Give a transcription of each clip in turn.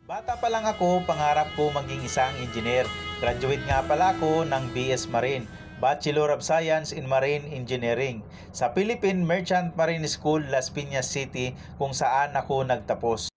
Bata pa lang ako, pangarap ko maging isang engineer. Graduate nga pala ako ng BS Marine, Bachelor of Science in Marine Engineering, sa Philippine Merchant Marine School, Las Piñas City, kung saan ako nagtapos.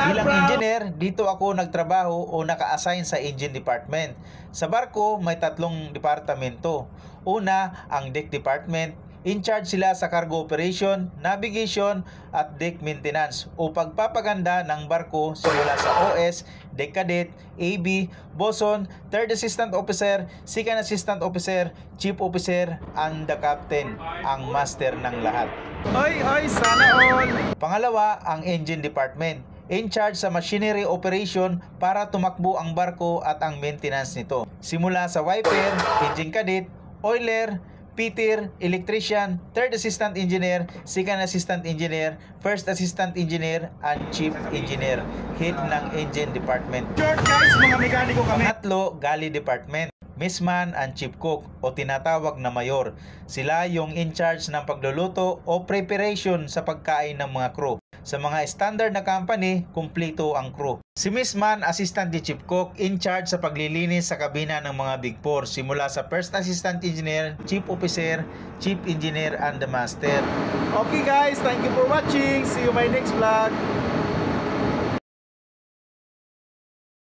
Bilang engineer, dito ako nagtrabaho o naka-assign sa engine department. Sa barko, may tatlong departamento. Una, ang deck department. In charge sila sa cargo operation, navigation at deck maintenance o pagpapaganda ng barko simula sa OS, deck cadet, AB, bosun, third assistant officer, second assistant officer, chief officer, and the captain, ang master ng lahat. Oy, sana all! Pangalawa, ang engine department. In charge sa machinery operation para tumakbo ang barko at ang maintenance nito. Simula sa wiper, engine cadet, oiler, fitter, electrician, third assistant engineer, second assistant engineer, first assistant engineer, and chief engineer. Head ng engine department. Short guys, mga mekaniko kami. Pangatlo, galley department. Messman and chief cook o tinatawag na mayor. Sila yung in charge ng pagluluto o preparation sa pagkain ng mga crew. Sa mga standard na company, kumpleto ang crew. Si Messman, assistant ni chief cook, in charge sa paglilinis sa kabina ng mga big four, simula sa first assistant engineer, chief officer, chief engineer, and the master. Okay guys, thank you for watching. See you my next vlog.